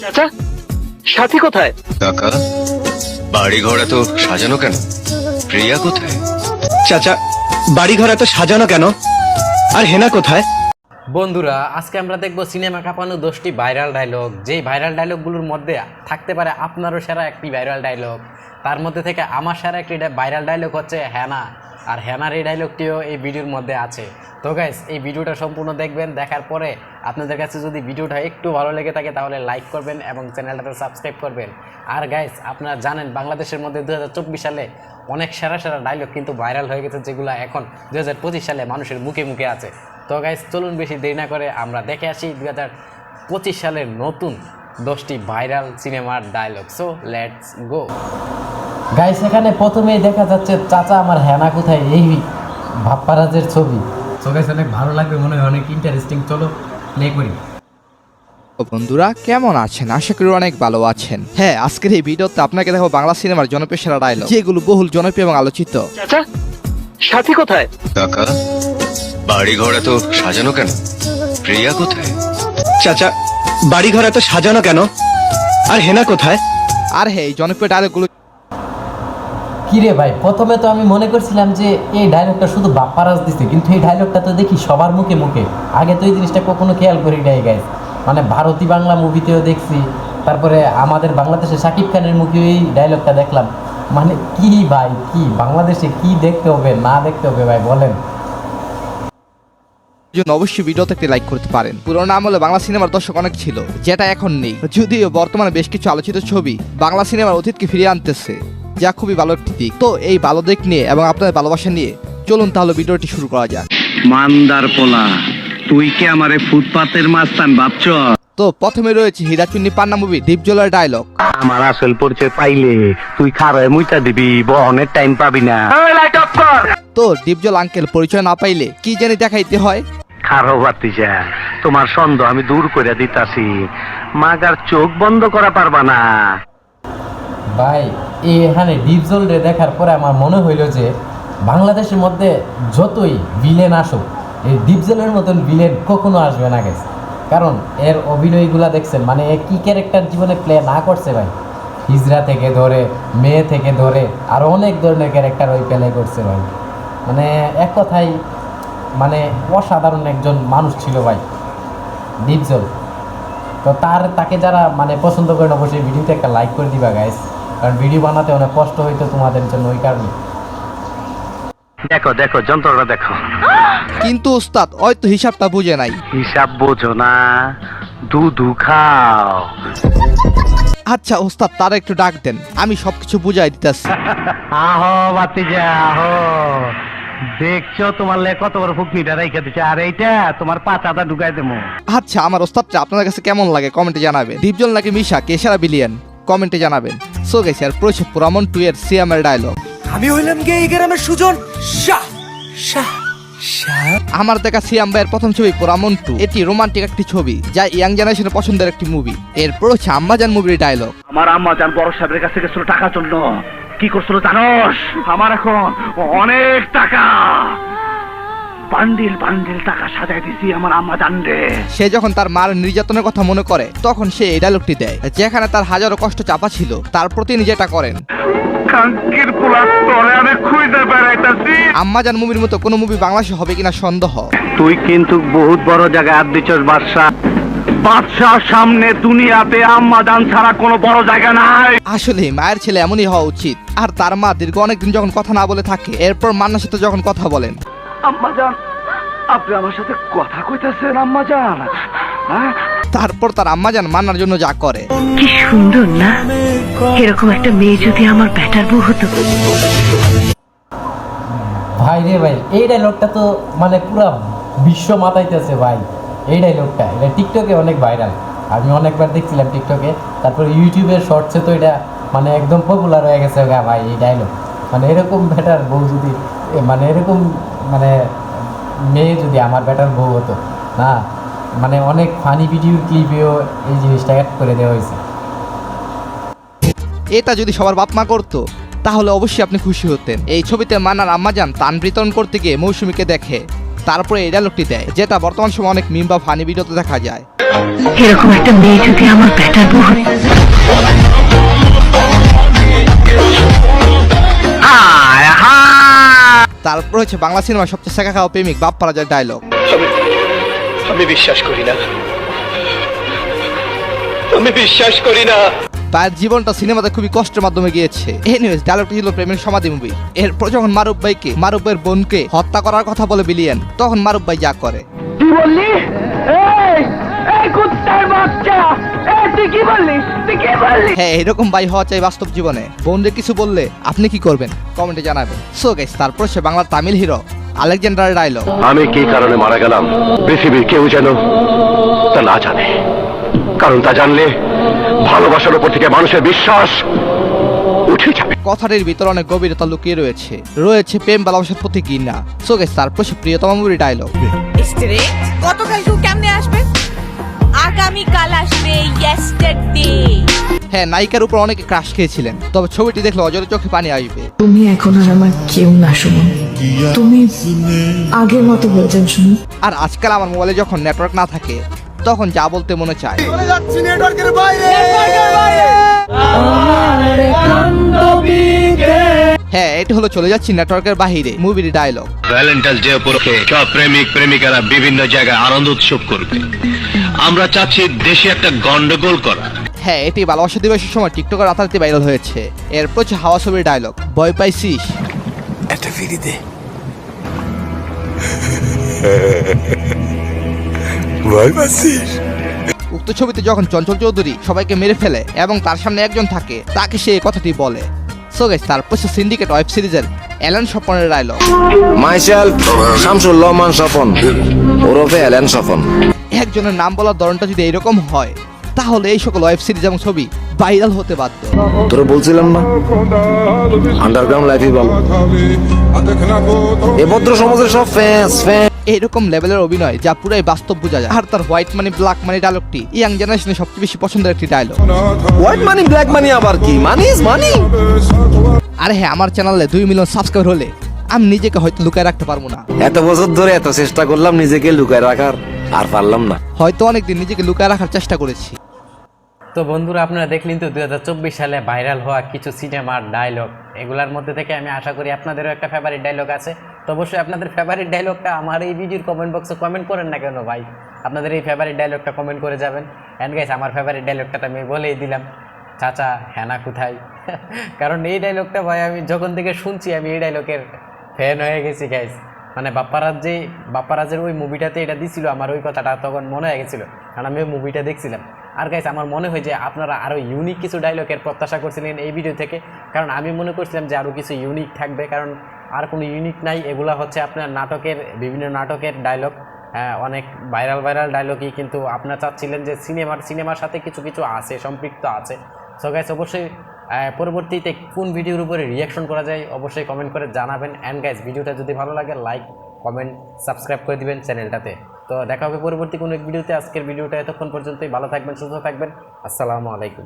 চাচা, সাথী কোথায়? কাকা, বাড়ি ঘর এত সাজানো কেন? প্রিয়া কোথায়? চাচা, বাড়ি ঘর এত সাজানো কেন? আর হেনা কোথায়? বন্ধুরা, আজকে আমরা দেখব সিনেমা কাঁপানো 10টি ভাইরাল ডায়লগ। যেই ভাইরাল ডায়লগগুলোর মধ্যে থাকতে পারে আপনারও সেরা একটি ভাইরাল ডায়লগ। তার মধ্যে থেকে আমার সেরা একটি ভাইরাল ডায়লগ হচ্ছে হেনা, আর হেনার এই ডায়লগটিও এই ভিডিওর মধ্যে আছে। তো গাইস, এই ভিডিওটা সম্পূর্ণ দেখবেন। দেখার পরে আপনাদের কাছে যদি ভিডিওটা একটু ভালো লেগে থাকে তাহলে লাইক করবেন এবং চ্যানেলটাতে সাবস্ক্রাইব করবেন। আর গাইস, আপনারা জানেন বাংলাদেশের মধ্যে 2024 সালে অনেক সেরা সেরা ডায়লগ কিন্তু ভাইরাল হয়ে গেছে, যেগুলো এখন 2025 সালে মানুষের মুখে মুখে আছে। তো গাইস, চলুন বেশি দেরি না করে আমরা দেখে আসি 2025 সালের নতুন 10টি ভাইরাল সিনেমার dialogue. So let's go. Guys, এখানে প্রথমেই দেখা যাচ্ছে চাচা আমার হেনা কোথায়, এই ভাপ্পারাজের ছবি। সো গাইস, অনেক ভালো লাগবে মনে হয়, অনেক ইন্টারেস্টিং। চলো প্লে করি। বন্ধুরা কেমন আছেন? আশা করি অনেক ভালো আছেন। হ্যাঁ, আজকের এই ভিডিওতে আপনাকে দেখো বাংলা সিনেমার জনপ্রিয় সেরা ডায়লগ, যেগুলো বহুল জনপ্রিয় এবং আলোচিত। চাচা, সাথী কোথায়? কাকা, বাড়ি ঘর এত সাজানো কেন? প্রিয়া কোথায়? চাচা, বাড়ি ঘর এত সাজানো কেন? আর হেনা কোথায়? আর হ্যাঁ, এই জনপ্রিয় ডায়লগগুলো কিরে ভাই, প্রথমে তো আমি মনে করছিলাম যে এই ডায়লগটা শুধু বাপ্পারাজ দিছে, কিন্তু এই ডায়লগটা তো দেখি সবার মুখে মুখে। আগে তো এই জিনিসটা কখনো খেয়াল করি নাই গাইস। মানে ভারতী বাংলা মুভিতেও দেখছি, তারপরে আমাদের বাংলাদেশে শাকিব খানের মুখেও এই ডায়লগটা দেখলাম। মানে কি ভাই, কি বাংলাদেশে কি দেখতে হবে না দেখতে হবে ভাই বলেন। জন্য অবশ্যই ভিডিওতে একটি লাইক করতে পারেন। পুরোনো আমলে বাংলা সিনেমার দর্শক অনেক ছিল, যেটা এখন নেই। যদিও বর্তমানে বেশ কিছু আলোচিত ছবি বাংলা সিনেমার অতীতকে ফিরিয়ে আনতেছে, যা খুবই ভালো একটি দিক। তো এই ভালো দিক নিয়ে এবং আপনাদের ভালোবাসা নিয়ে চলুন তাহলে ভিডিওটি শুরু করা যাক। মান্দার পোলা, তুই কি আমারে ফুটপাতের মাস্তান ভাবছ? তো প্রথমে রয়েছে হীরাচুন্নি পান্না মুভি ডিপজলের ডায়লগ। আমার আসল পরিচয় পাইলে তুই খারায় মুইটা দিবি, বহনের টাইম পাবি না। তো ডিপজল আঙ্কেল পরিচয় না পাইলে কি জানি দেখাইতে হয়। খারো বাতিজা, তোমার সন্দেহ আমি দূর করে দিতাছি, মাগার চোখ বন্ধ করা পারবা না। ভাই, এখানে ডিপজল রে দেখার পরে আমার মনে হইল যে বাংলাদেশের মধ্যে যতই ভিলেন আসুক, এই ডিপজলের মতন ভিলেন কখনো আসবে না গেছে। কারণ এর অভিনয়গুলা দেখছেন, মানে এ কি ক্যারেক্টার জীবনে প্লে না করছে ভাই। হিজড়া থেকে ধরে, মেয়ে থেকে ধরে আরও অনেক ধরনের ক্যারেক্টার ওই প্লে করছে ভাই। মানে এক কথায় মানে অসাধারণ একজন মানুষ ছিল ভাই ডিপজল। তো তাকে যারা মানে পছন্দ করেন অবশ্যই ভিডিওতে একটা লাইক করে দিবা গাইস, কারণ ভিডিও বানাতে অনেক কষ্ট হইতো তোমাদের জন্য, ওই কারণে। দেখো দেখো যন্ত্রটা দেখো। কিন্তু ওস্তাদ হয়তো হিসাবটা বুঝে নাই। হিসাব বোঝো না, দুধু খাও। আচ্ছা ওস্তাদ, তারা একটু ডাক দেন, আমি সবকিছু বুঝাই দিতেছি। আহো বাতিজা আহো, দেখছো তোমার লে কত বড় ফুকনিটা রেখে দিচ্ছে, আর এইটা তোমার পাতাটা ঢুকাই দেবো। আচ্ছা, আমার ওস্তাদটা আপনাদের কাছে কেমন লাগে কমেন্টে জানাবেন। ডিপজল নাকি মিশা, কে সেরা বিলিয়ন কমেন্টে জানাবেন। সো গাইস, আর প্রচুর পুরামন 2 এর সিএমের ডায়লগ। আমি হইলাম গে এই গ্রামের সুজন। শাহ শাহ শাহ। আমার দেখা সিয়াম ভাইয়ের প্রথম ছবি পুরামন 2। এটি রোমান্টিক একটি ছবি, যা ইয়াং জেনারেশনের পছন্দের একটি মুভি। এরপর হচ্ছে আম্মাজান মুভির ডায়লগ। আমার আম্মা জান বড় সাহেবের কাছে গেছিল টাকার জন্য, কি করছিল জানোস? আমার এখন অনেক টাকা, বান্ডিল বান্ডিল টাকা সাজাই দিছি আমার আম্মা জান রে। সে যখন তার মার নির্যাতনের কথা মনে করে, তখন সে এই ডায়লগটি দেয়, যেখানে তার হাজারো কষ্ট চাপা ছিল, তারপর তিনি যেটা করেন। কাঙ্কির পোলা তোরে আমি খুঁজে বেড়াইতাছি। আম্মাজান মুভির মতো কোনো মুভি বাংলাদেশে হবে কিনা সন্দেহ। তুই কিন্তু বহুত বড় জায়গায় হাত দিচ্ছস বাদশা। বাদশার সামনে দুনিয়াতে আম্মা জান ছাড়া কোনো বড় জায়গা নাই। আসলে মায়ের ছেলে এমনই হওয়া উচিত। আর তার মা দীর্ঘ অনেকদিন যখন কথা না বলে থাকে, এরপর মান্নার সাথে যখন কথা বলেন। আম্মা জান, আপনি আমার সাথে কথা কইতাছেন আম্মা জান? হ্যাঁ, তারপর তার আম্মাজান মান্নার জন্য যা করে। কি সুন্দর না, এরকম একটা মেয়ে যদি আমার ব্যাটার বউ হতো। ভাই রে ভাই, এই ডায়লগটা তো মানে পুরো বিশ্ব মাতাইতেছে ভাই। এই ডায়লগটা এটা টিকটকে অনেক ভাইরাল, আমি অনেকবার দেখছিলাম টিকটকে। তারপর ইউটিউবের শর্টসে তো এটা মানে একদম পপুলার হয়ে গেছে ভাই এই ডায়লগ। মানে এরকম ব্যাটার বউ যদি, মানে এরকম মানে মেয়ে যদি আমার ব্যাটার বউ হতো না, মানে অনেক ফানি ভিডিওর ক্লিপেও এই জিনিসটা অ্যাড করে দেওয়া হয়েছে। এটা যদি সবার বাপ মা করতো তাহলে অবশ্যই আপনি খুশি হতেন। এই ছবিতে মান্নার আম্মাজান তান বিতরণ করতে গিয়ে মৌসুমীকে দেখে, তারপরে এই ডায়লগটি দেয়, যেটা বর্তমান সময়ে অনেক মিম বা ফানি ভিডিওতে দেখা যায়। এরকম একটা মেয়ে যদি আমার বেটার বউ হতো। তারপর হচ্ছে বাংলা সিনেমার সবচেয়ে শেখা খাওয়া প্রেমিক বাপ্পারাজ ডায়লগ। আমি বিশ্বাস করি না, আমি বিশ্বাস করি না। তার জীবনটা সিনেমাতে খুবই কষ্টের মাধ্যমে গিয়েছে। এনিওয়েজ, ডায়লগটি ছিল প্রেমের সমাধি মুভি। এরপর যখন মারুফ ভাইয়ের বোনকে হত্যা করার কথা বলে বিলিয়ন, তখন মারুফ ভাই যা করে। কি বললি? এই কুত্তার বাচ্চা, তুই কি বললি? হ্যাঁ, এরকম ভাই হওয়া চাই বাস্তব জীবনে। বোনরে কিছু বললে আপনি কি করবেন কমেন্টে জানাবেন। সো গাইস, তারপর সে বাংলার তামিল হিরো আলেকজান্ডারের ডায়লগ। আমি কি কারণে মারা গেলাম পৃথিবীর কেউ যেন তা না জানে, কারণ তা জানলে ভালোবাসার উপর থেকে মানুষের বিশ্বাস উঠে যাবে। কথাটির ভিতরে অনেক গভীরতা লুকিয়ে রয়েছে প্রেম ভালোবাসার প্রতি ঘৃণা। সো গাইস, তারপর সে প্রিয়তমা মুভির ডায়লগ। গতকাল কেউ কেমনে আসবে? আগামীকাল আসবে, ইয়েস্টারডে। হ্যাঁ, নায়িকার উপর অনেকে ক্রাশ খেয়েছিলেন, তবে ছবিটি দেখলে অজরে চোখে পানি আসবে। তুমি এখন আর আমার কেউ না সুমন, তুমি আগের মতো হয়ে যাও সুমন। আর আজকাল আমার মোবাইলে যখন নেটওয়ার্ক না থাকে, তখন যা বলতে মনে চায়। হ্যাঁ, এটি হলো চলে যাচ্ছি নেটওয়ার্কের বাহিরে মুভির ডায়লগ। ভ্যালেন্টাইন্স ডে উপলক্ষে সব প্রেমিক প্রেমিকারা বিভিন্ন জায়গায় আনন্দ উৎসব করবে। আমরা চাচ্ছি দেশে একটা গন্ডগোল করা। হ্যাঁ, এটি ভালোবাসা দিবসের সময় টিকটকে রাতারাতি ভাইরাল হয়েছে। এরপর হচ্ছে হাওয়া ছবির ডায়লগ, ভয় পাইছিস? একটা ফিরি দে, ভয় পাচ্ছিস? উক্ত ছবিতে যখন চঞ্চল চৌধুরী সবাইকে মেরে ফেলে এবং তার সামনে একজন থাকে, তাকে সে এই কথাটি বলে। সো গাইস, তারপর সে সিন্ডিকেট ওয়েব সিরিজের অ্যালান স্বপনের ডায়লগ। মাইসেলফ শামসুল রহমান স্বপন ওরফে অ্যালান স্বপন। একজনের নাম বলার ধরনটা যদি এরকম হয়, তাহলে এই সকল ওয়েব সিরিজ এবং ছবি ভাইরাল হতে বাধ্য। তোরা বলছিলাম না আন্ডারগ্রাউন্ড লাইফই বল, এ ভদ্র সমাজের সব ফ্যান্স। এইরকম লেভেলের অভিনয় যা পুরাই বাস্তব বোঝা যায়। আর তার হোয়াইট মানি ব্ল্যাক মানি ডায়লগটি ইয়াং জেনারেশনের সবচেয়ে বেশি পছন্দের একটি dialogue. White money black money আবার কি? Money is money. আরে হ্যাঁ, আমার চ্যানেলে 2 মিলিয়ন সাবস্ক্রাইবার হলে আমি নিজেকে হয়তো লুকায় রাখতে পারবো না। এত বছর ধরে এত চেষ্টা করলাম নিজেকে লুকায় রাখার, আর পারলাম না। হয়তো অনেকদিন নিজেকে লুকায় রাখার চেষ্টা করেছি। তো বন্ধুরা, আপনারা দেখলেন তো 2024 সালে ভাইরাল হওয়া কিছু সিনেমার ডায়লগ। এগুলার মধ্যে থেকে আমি আশা করি আপনাদেরও একটা ফেভারিট ডায়লগ আছে। তো অবশ্যই আপনাদের ফেভারিট ডায়লগটা আমার এই ভিডিওর কমেন্ট বক্সে কমেন্ট করেন না কেন ভাই, আপনাদের এই ফেভারিট ডায়লগটা কমেন্ট করে যাবেন। অ্যান্ড গাইস, আমার ফেভারিট ডায়লগটা আমি বলেই দিলাম, চাচা হেনা কোথায়। কারণ এই ডায়লগটা ভাই আমি যখন থেকে শুনছি আমি এই ডায়লগের ফ্যান হয়ে গেছি গাইস। মানে বাপ্পারাজের ওই মুভিটাতে এটা দিছিল, আমার ওই কথাটা তখন মনে হয়ে গেছিলো, কারণ আমি ওই মুভিটা দেখছিলাম। আর গাইস, আমার মনে হয় যে আপনারা আরও ইউনিক কিছু ডায়লগের প্রত্যাশা করছিলেন এই ভিডিও থেকে, কারণ আমি মনে করছিলাম যে আরও কিছু ইউনিক থাকবে, কারণ আর কোনো ইউনিক নাই। এগুলা হচ্ছে আপনার বিভিন্ন নাটকের ডায়লগ, অনেক ভাইরাল ডায়লগই, কিন্তু আপনারা চাচ্ছিলেন যে সিনেমার সাথে কিছু কিছু আছে, সম্পৃক্ত আছে। সো গাইস, অবশ্যই পরবর্তীতে কোন ভিডিওর উপরে রিয়াকশন করা যায় অবশ্যই কমেন্ট করে জানাবেন। অ্যান্ড গাইস, ভিডিওটা যদি ভালো লাগে লাইক কমেন্ট সাবস্ক্রাইব করে দিবেন চ্যানেলটাতে। তো দেখা হবে পরবর্তী কোনো এক ভিডিওতে। আজকের ভিডিওটা এতক্ষণ পর্যন্তই। ভালো থাকবেন, সুস্থ থাকবেন। আসসালামু আলাইকুম।